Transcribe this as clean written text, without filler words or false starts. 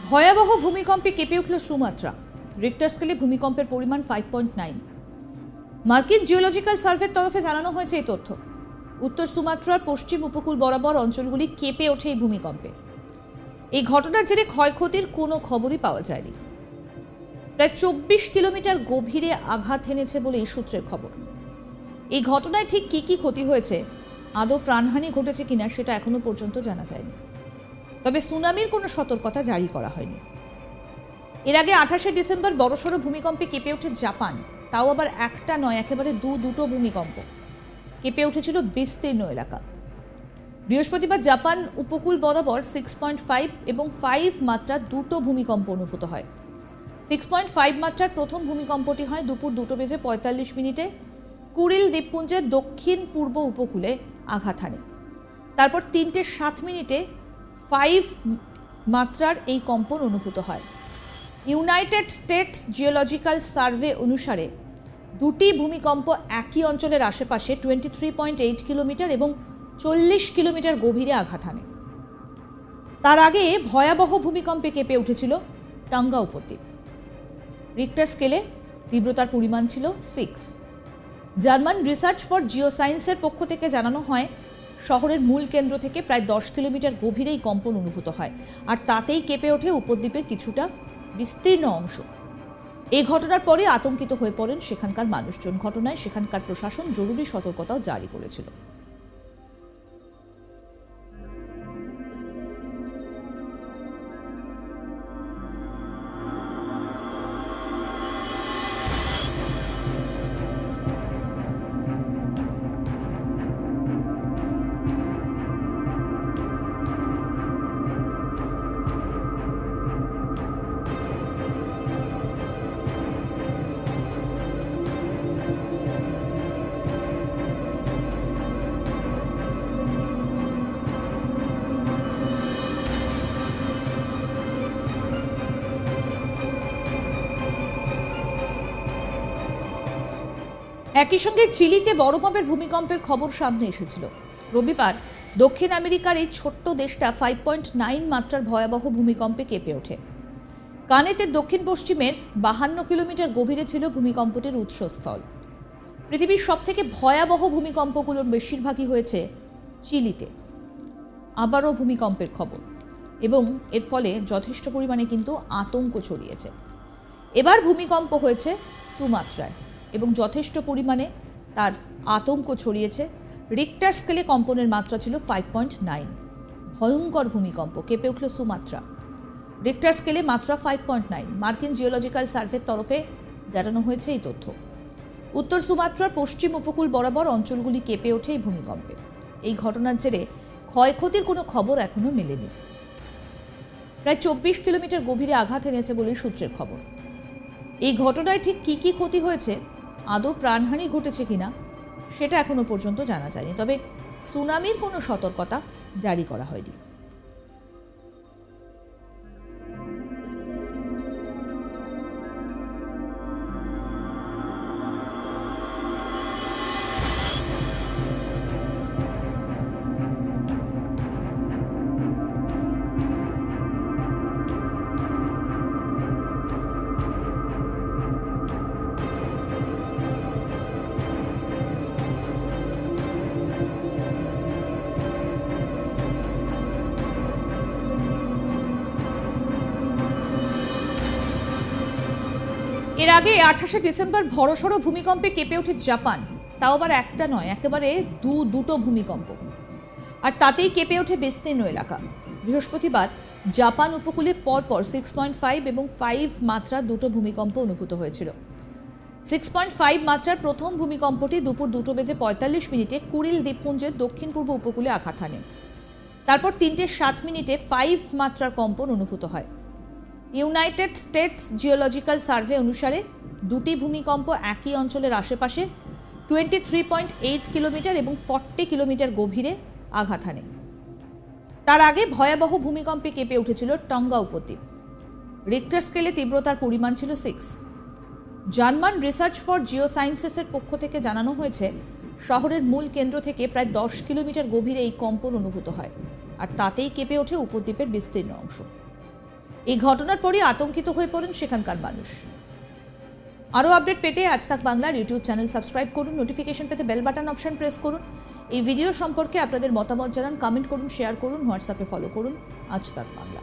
ভয়াবহ ভূমিকম্পে কেঁপে উঠল সুমাত্রা। রিক্টার স্কেলে ভূমিকম্পের পরিমাণ 5.9। মার্কিন জিওলজিক্যাল সার্ভের তরফে জানানো হয়েছে এই তথ্য। উত্তর সুমাত্রার পশ্চিম উপকূল বরাবর অঞ্চলগুলি কেঁপে ওঠে এই ভূমিকম্পে। এই ঘটনার জেরে ক্ষয়ক্ষতির কোনো খবরই পাওয়া যায়নি। প্রায় 24 কিলোমিটার গভীরে আঘাত হেনেছে বলে এই সূত্রের খবর। এই ঘটনায় ঠিক কি ক্ষতি হয়েছে, আদৌ প্রাণহানি ঘটেছে কিনা সেটা এখনো পর্যন্ত জানা যায়নি। তবে সুনামির কোনো সতর্কতা জারি করা হয়নি। এর আগে 28শে ডিসেম্বর বড়সড় ভূমিকম্পে কেঁপে ওঠে জাপান, তাও আবার একটা নয়, একেবারে দুটো ভূমিকম্প। কেঁপে উঠেছিল বিস্তীর্ণ এলাকা। বৃহস্পতিবার জাপান উপকূল বরাবর 6.5 এবং 5 মাত্রার দুটো ভূমিকম্প অনুভূত হয়। 6.5 মাত্রার প্রথম ভূমিকম্পটি হয় দুপুর 2:45 কুরিল দ্বীপপুঞ্জের দক্ষিণ পূর্ব উপকূলে আঘাত হানে। তারপর 3:07 5 মাত্রার এই কম্পন অনুভূত হয়। ইউনাইটেড স্টেটস জিওলজিক্যাল সার্ভে অনুসারে দুটি ভূমিকম্প একই অঞ্চলের আশেপাশে 23.8 কিলোমিটার এবং 40 কিলোমিটার গভীরে আঘাত হানে। তার আগে ভয়াবহ ভূমিকম্পে কেঁপে উঠেছিল টাঙ্গা উপদ্বীপ। রিক্টার স্কেলে তীব্রতার পরিমাণ ছিল 6। জার্মান রিসার্চ ফর জিওসায়েন্সের পক্ষ থেকে জানানো হয়, শহরের মূল কেন্দ্র থেকে প্রায় 10 কিলোমিটার গভীরেই কম্পন অনুভূত হয়, আর তাতেই কেঁপে ওঠে উপদ্বীপের কিছুটা বিস্তীর্ণ অংশ। এই ঘটনার পরে আতঙ্কিত হয়ে পড়েন সেখানকার মানুষজন। ঘটনায় সেখানকার প্রশাসন জরুরি সতর্কতাও জারি করেছিল। একই সঙ্গে চিলিতে বড় মাপের ভূমিকম্পের খবর সামনে এসেছিল। রবিবার দক্ষিণ আমেরিকার এই ছোট্ট দেশটা 5.9 মাত্রার ভয়াবহ ভূমিকম্পে কেঁপে ওঠে। কানেতে দক্ষিণ পশ্চিমের 52 কিলোমিটার গভীরে ছিল ভূমিকম্পটির উৎসস্থল। পৃথিবীর সবথেকে ভয়াবহ ভূমিকম্পগুলোর বেশিরভাগই হয়েছে চিলিতে। আবারও ভূমিকম্পের খবর, এবং এর ফলে যথেষ্ট পরিমাণে কিন্তু আতঙ্ক ছড়িয়েছে। এবার ভূমিকম্প হয়েছে সুমাত্রায় এবং যথেষ্ট পরিমাণে তার আতঙ্ক ছড়িয়েছে। রিক্টার স্কেলে কম্পনের মাত্রা ছিল 5.9। ভয়ঙ্কর ভূমিকম্প, কেঁপে উঠল সুমাত্রা। রিক্টার স্কেলে মাত্রা 5.9। মার্কিন জিওলজিক্যাল সার্ভের তরফে জানানো হয়েছে এই তথ্য। উত্তর সুমাত্রার পশ্চিম উপকূল বরাবর অঞ্চলগুলি কেঁপে ওঠে এই ভূমিকম্পে। এই ঘটনার জেরে ক্ষয়ক্ষতির কোনো খবর এখনো মেলেনি। প্রায় 24 কিলোমিটার গভীরে আঘাত এনেছে বলে সূত্রের খবর। এই ঘটনায় ঠিক কি ক্ষতি হয়েছে, আদৌ প্রাণহানি ঘটেছে কিনা সেটা এখনো পর্যন্ত জানা যায়নি। তবে সুনামির কোনো সতর্কতা জারি করা হয়নি। এর আগে 28শে ডিসেম্বর বড়সড় ভূমিকম্পে কেঁপে ওঠে জাপান, তাও আবার একটা নয়, একেবারে দুটো ভূমিকম্প, আর তাতেই কেঁপে ওঠে বিস্তীর্ণ এলাকা। বৃহস্পতিবার জাপান উপকূলে পরপর 6.5 এবং 5 মাত্রার দুটো ভূমিকম্প অনুভূত হয়েছিল। 6.5 মাত্রার প্রথম ভূমিকম্পটি দুপুর 2:45 কুরিল দ্বীপপুঞ্জের দক্ষিণ পূর্ব উপকূলে আঘাত হানে। তারপর 3:07 5 মাত্রার কম্পন অনুভূত হয়। ইউনাইটেড স্টেটস জিওলজিক্যাল সার্ভে অনুসারে দুটি ভূমিকম্প একই অঞ্চলের আশেপাশে 23.8 কিলোমিটার এবং 40 কিলোমিটার গভীরে আঘাত হানে। তার আগে ভয়াবহ ভূমিকম্পে কেঁপে উঠেছিল টাঙ্গা উপদ্বীপ। রিক্টার স্কেলে তীব্রতার পরিমাণ ছিল 6। জার্মান রিসার্চ ফর জিওসায়েন্সেসের পক্ষ থেকে জানানো হয়েছে, শহরের মূল কেন্দ্র থেকে প্রায় 10 কিলোমিটার গভীরে এই কম্পন অনুভূত হয়, আর তাতেই কেঁপে ওঠে উপদ্বীপের বিস্তীর্ণ অংশ। এই ঘটনার পরই আতঙ্কিত হয়ে পড়েন সেখানকার মানুষ। আরও আপডেট পেতে আজ তাক বাংলার ইউটিউব চ্যানেল সাবস্ক্রাইব করুন, নোটিফিকেশন পেতে বেল বাটন অপশন প্রেস করুন। এই ভিডিও সম্পর্কে আপনাদের মতামত জানান, কমেন্ট করুন, শেয়ার করুন, হোয়াটসঅ্যাপে ফলো করুন আজ তাক বাংলা।